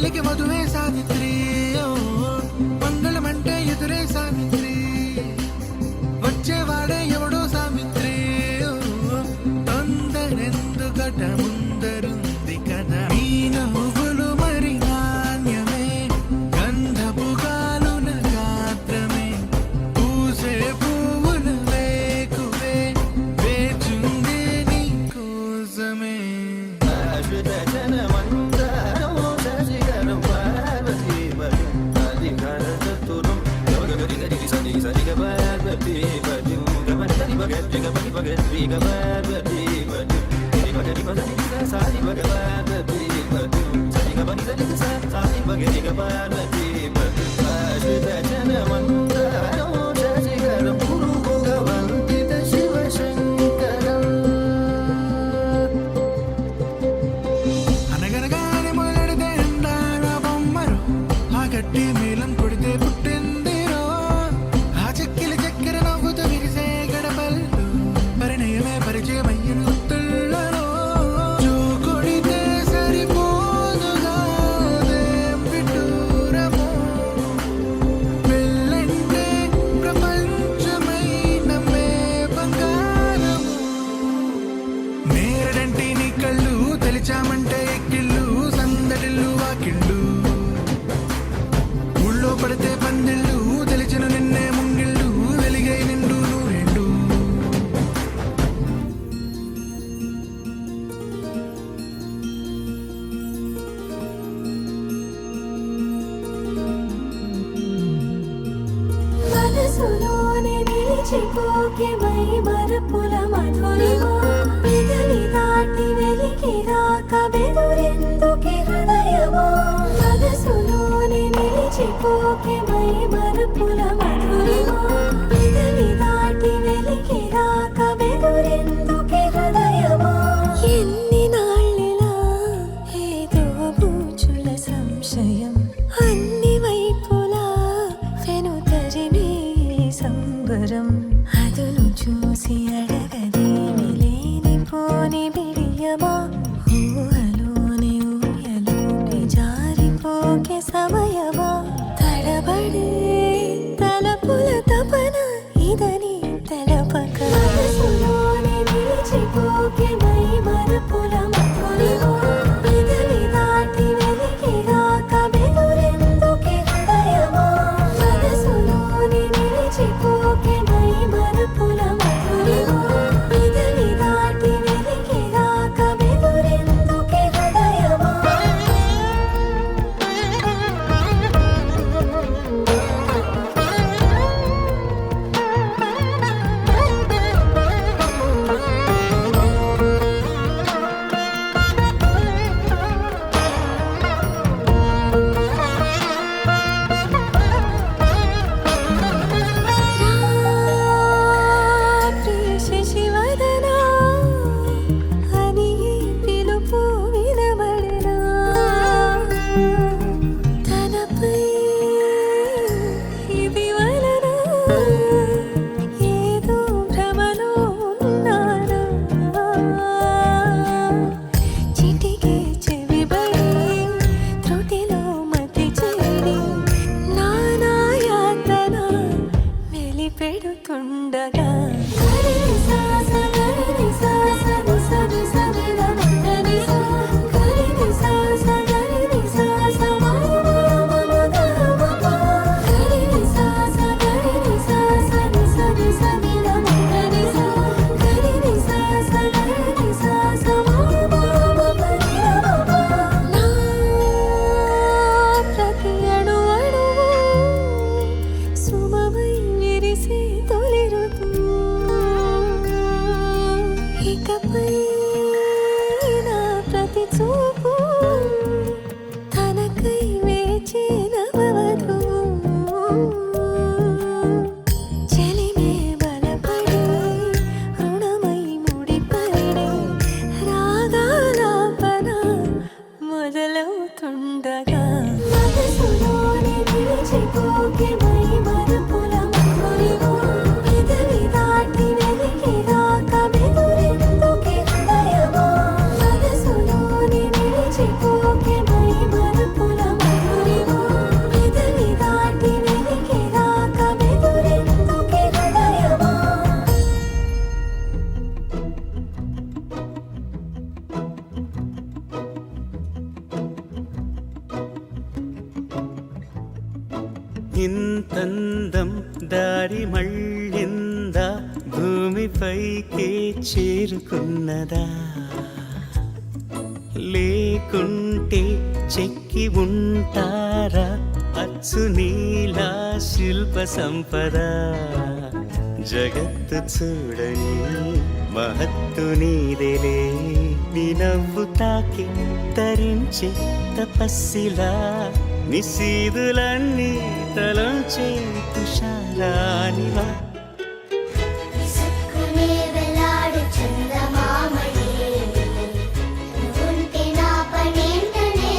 పెళ్లికి మధువే సావిత్రి, మంగళమంటే ఎదురే సావిత్రి, వచ్చేవాడే ఎవడో సావిత్రి, తొందరెందుకట ముందరుంది కదా, ఈ నవ్వులు మరి నాణ్యమే, గంధపు గాలున గాత్రమే, పూసే పువ్వుల వేకువే, వేచుందే నీ కోసమే. అనగనగానే మొదలెడితే అందాల బొమ్మరు, ఆ గట్టి మేళం కొడితే పుట్టిందిరో, ఆ చెక్కిలి చక్కెర నవ్వుతూ విరిసే గడపల్లు, పరిణయమే పరిచయమయ్యను గుర్తుళ్ళలో, జో కొడితే సరిపోదుగా దేం విడ్డూరమో, పెళ్ళంటే ప్రపంచమై నమ్మే బంగారము, నేరడంటి నీ కళ్ళు తెలిచామంటే ఎక్కిళ్ళు, సందడిల్లు వాకిళ్ళు, ఊళ్ళో పడితే పందిళ్ళు, తెలిచిన నిన్నే ముంగిళ్ళు, వెలిగై నిండు నూరెండు. మనసులోనే నిలిచిపోకే మై మరపుల మధురిమా, పెదవి దాటి వెలికి రాక బెదురెందుకే హృదయమా, మనసులోనే నిలిచిపోకే మై మరపుల మధురిమా, పెదవి దాటి వెలికి రాక బెదురెందుకే హృదయమా, ఎన్ని నాళ్ళిలా ఏదో బూచుల సంశయం, అన్ని వైపులా వెనుతరిమే సంబరం, అదును చూసి అడగదేమి లేనిపోని బిడియమా, ఊహలోని ఊయలోకి జారిపోకే సమయమా, తడబడే తలపుల తపన ఇదని తెలపక, మనసులోనే నిలిచిపోకే మై మరపుల మధురిమా, పెదవి దాటి వెలికి రాక బెదురెందుకే హృదయమా, మనసులోనే నిలిచిపోకే మై మరపుల మధురిమా, పెదవి దాటి వెలికి రాక బెదురెందుకే ఇంతందం దారి మళ్ళిందా భూమిపైకే చేరుకున్నదా లేకుంటే చెక్కి ఉంటారా అచ్చు నీలా శిల్ప సంపద జగత్తు చూడని మహత్తు నీదేలే నీ నవ్వు తాకి తరించే తపస్సిలా నిశీదులన్నీ తలంచే తుషారానివా విసుక్కునే వెలాడు చందమామయే నువ్వుంటే నా పనేంటనే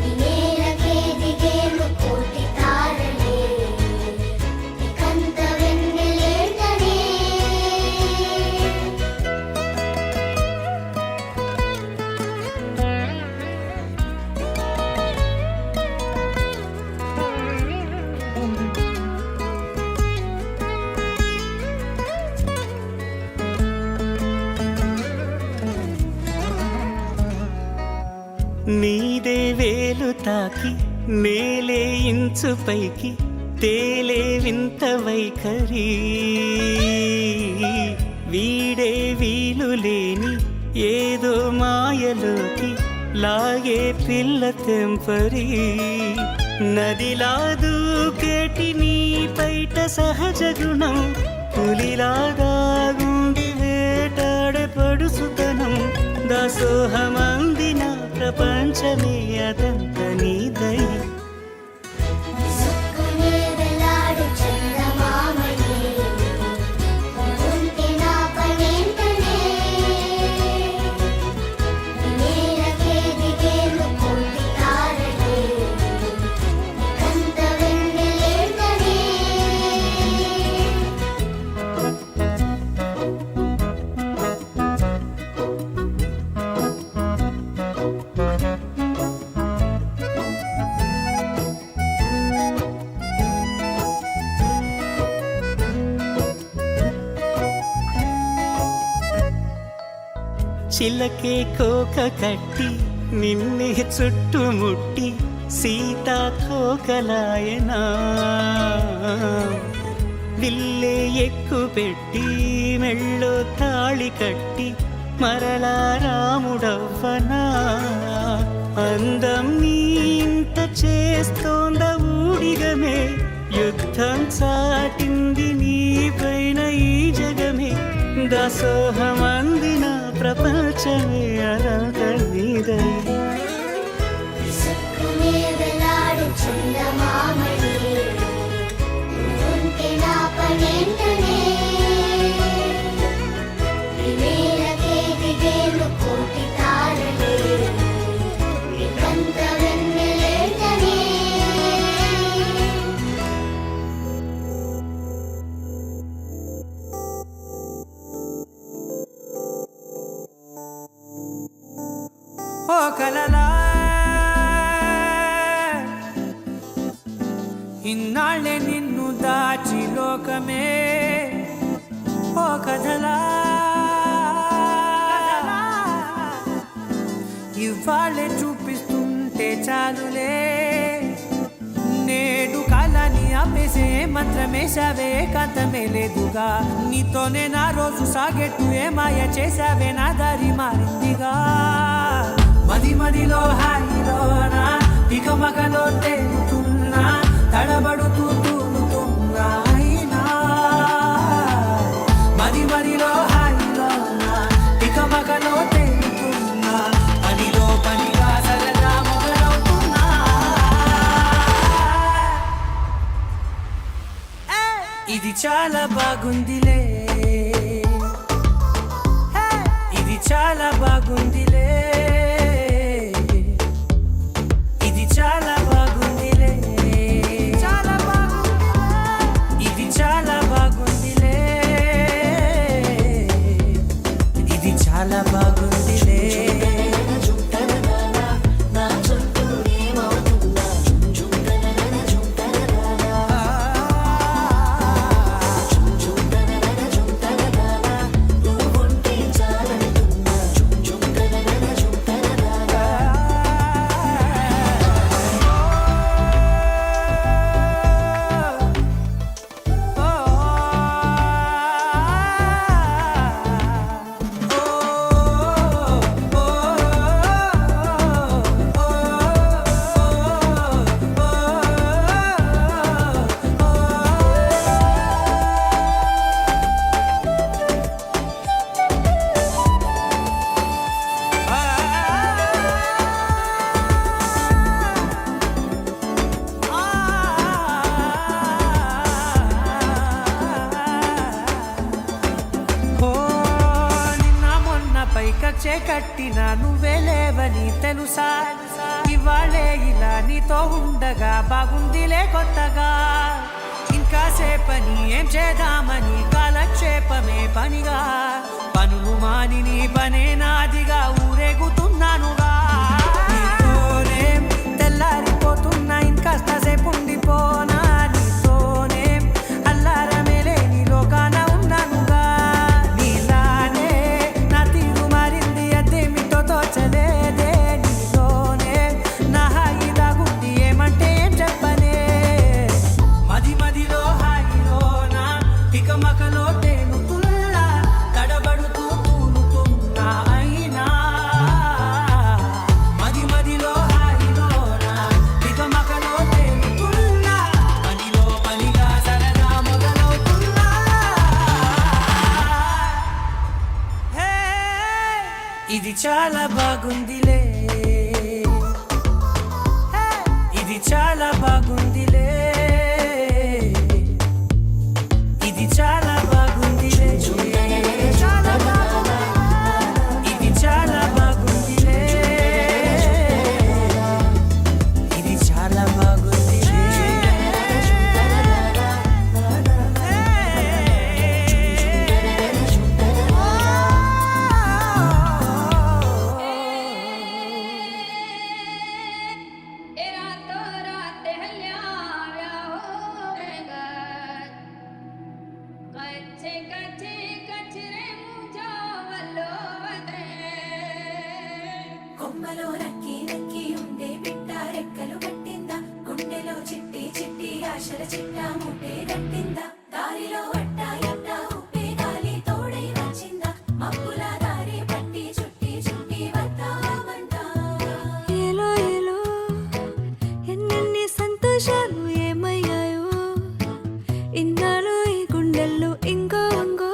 ఈ నేలకే దిగేను కోటి తారలే ఇకంత వెన్నెలేంటనే నీదే వేలు తాకి నేలే ఇంచు పైకి తేలే వింత వైఖరి వీడే వీలు లేని ఏదో మాయలోకి లాగే పిల్ల తెంపరి నదిలా దూకేటి నీ పైట సహజ గుణం పులిలాగా గుండి వేటాడే పడుసుతనం దాసోహమందిన ప్రపంచమే అదంత నీదై విసుక్కునే వెలాడు చందమామయే నువ్వుంటే నా పనేంటనే ఈ నేలకే దిగేను కోటి తారలే ఇకంత వెన్నెలేంటనే చిలకే కోక కట్టి నిన్నే చుట్టుముట్టి సీతాకోకలాయనా విల్లే ఎక్కు పెట్టి మెళ్ళో తాళి కట్టి మరలా రాముడవ్వనా అందం నీ ఇంత చేస్తోంద ఊడిగమే యుద్ధం చాటింది నీ పైన ఈ జగమే దాసోహమందిన ప్రపంచమే అనంత నీదై విసుక్కునే వెలాడు చందమామయే నువ్వుంటే నా పనేంటనే ఈ నేలకే దిగేను కోటి తారలే ఇకంత వెన్నెలేంటనే ఓ కలలా ఇన్నాళ్ళే నిన్ను దాచి లోకమే ఓ కథలా ఇవాళ్ళే చూపిస్తుంటే చాలులే నేడు కాలాన్ని ఆపేసే మంత్రమేశావే కాంతమే లేదుగా నీతోనే నా రోజు సాగెట్టు ఏ మాయ చేశావే నా దారి మారిందిగా మది మదిలో హాయిలోనా ఇక మగలో తేలుతున్నా తడబడుతూ తూలుతున్నా అయినా మది మదిలో హాయిలోనా ఇక మగలో తేలుతున్నా పనిలో పనిగా సరదా మొదలవుతున్నా ఇది చాలా బాగుందిలే ఇది చాలా బాగుందిలే ఇది చాలా బాగుందిలే చాలా బాగుందిలే ఇది చాలా బాగుందిలే ఇది చాలా బాగుందిలే నువ్వుంటే చాలంటున్నా ఆశే కట్టిన నువ్వే లేవని తెలుసా ఇవాళే ఇలా నీతో ఉండగా బాగుందిలే కొత్తగా ఇంకా సేపని ఏం చేద్దామని కాలక్షేపమే పనిగా పనులు మాని నీ పనే నాదిగా ఊరేగుతున్నానుగా నీతోనే తెల్లారిపోతున్నా ఇంకాస్త సేపు ఉండిపోనా నీతోనే అల్లారమే లేని లోకాన ఉన్నానుగా నీలానే నా తీరు మారింది అదేమిటో తోచలేదే నీతోనే నా హాయి దాగుంది ఏమంటే ఏం చెప్పనే మది మదిలో హాయిలోనా తికమకలో తేలుతున్నా తడబడుతూ తూలుతున్నా అయినా మది మదిలో హాయిలోనా తికమకలో తేలుతున్నా పనిలో పనిగా సరదా మొదలవుతున్నా హే, ఇది చాలా బాగుందిలే హే, ఇది చాలా బాగుందిలే ఇది చాలా బాగుందిలే చాలా బాగుంది ఇది చాలా బాగుందిలే ఇది చాలా బాగుందిలే కొమ్మలో రక్కి రక్కి ఉండే బిడ్డ రెక్కలు కట్టిందా గుండెలో చిట్టి చిట్టి ఆశల చిట్టా ముట్టే కట్టిందా దారిలో అట్ట ఎట్ట ఉప్పే గాలి తోడై వచ్చిందా మబ్బుల దారి పట్టి చుట్టి చుట్టి వద్దామంటా ఏలో ఏలో ఎన్నెన్ని సంతోషాలు ఏమయ్యాయో ఇన్నాళ్ళు ఈ గుండెల్లో ఇంకో వంగో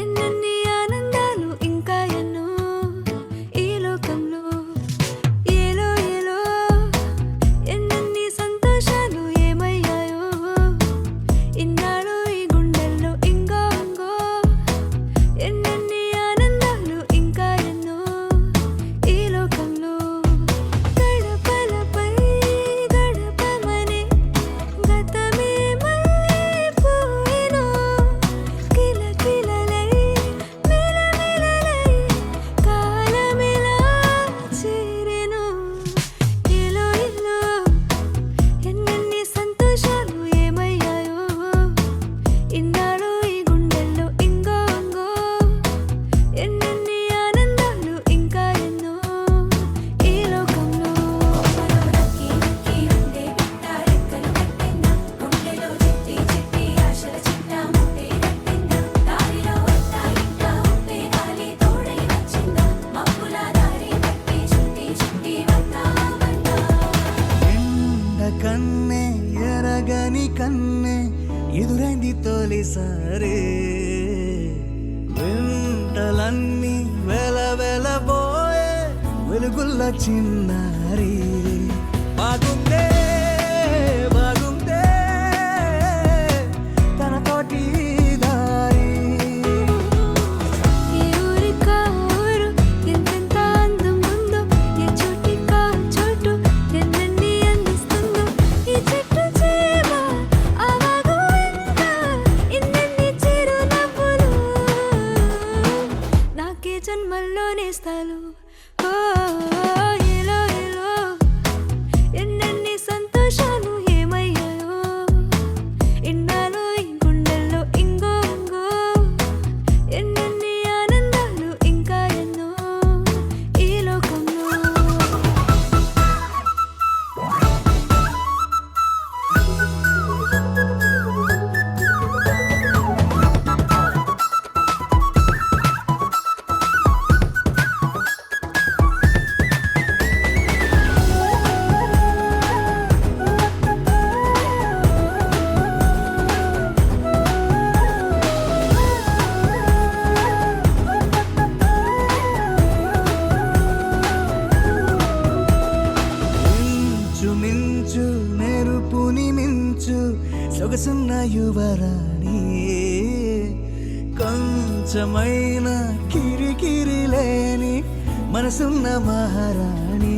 ఎన్నెన్ని ఆనందాలు ఇంకా ఎన్నో ఈ లోకంలో ఏలో ఏలో ఎన్నెన్ని సంతోషాలు ఏమయ్యాయో ఇన్నాళ్ళు ఈ గుండెల్లో ఇంకో వంగో ఎన్నెన్ని ఆనందాలు ఇంకా ఎన్నో ఈ లోకంలో గడపలపై గడపమనే గతమే మళ్ళీపోయెను కిలకిలలై మెలమెలలై కాలమెలా చేరెను ఏలో ఏలో ఎన్నెన్ని సంతోషాలు ఏమయ్యాయో ఇన్నాళ్ళు ఈ గుండెల్లో ఇంకో వంగో ఎన్నెన్ని ఆనందాలు ఇంకా ఎన్నో ఈ లోకంలో రక్కి రక్కి ఉండే బిడ్డ రెక్కలు కట్టిందా గుండెలో చిట్టి చిట్టి ఆశల చిట్టా ముట్టే కట్టిందా దారిలో అట్ట ఎట్ట ఉప్పే గాలి తోడై వచ్చిందా మబ్బుల దారి పట్టి చుట్టి చుట్టి వద్దామంటా ఎండ కన్నే ఎరగని కన్నే ఎదురైంది తొలిసారి వెంటలన్నీ వెలవెలబోయే వెలుగుల్ల చిన్నారి బాగుందే బాగుందే తన తోటి దారి ఈ ఊరికా ఊరు ఎంతెంత అందం ఉందో ఏ చోటికా చోటు ఎన్నెన్ని అందిస్తుందో ఈ చెట్టు చేమ ఆ వాగు వెంట ఇన్నెన్ని చిరునవ్వులు నాకే జన్మల్లో నేస్తాలు ఓ ఏలో ఏలో ఎన్నెన్ని సంతోషాలు ఏమయ్యాయో ఇన్నాళ్ళు ఈ గుండెల్లో ఇంగో ఇంగో ఎన్నెన్ని ఆనందాలు ఇంకా ఎన్నో ఈ లోకంలో మించు మెరుపుని మించు సొగసున్న యువరాణి కొంచెమైన కిరికిరి లేని మనసున్న మహారాణి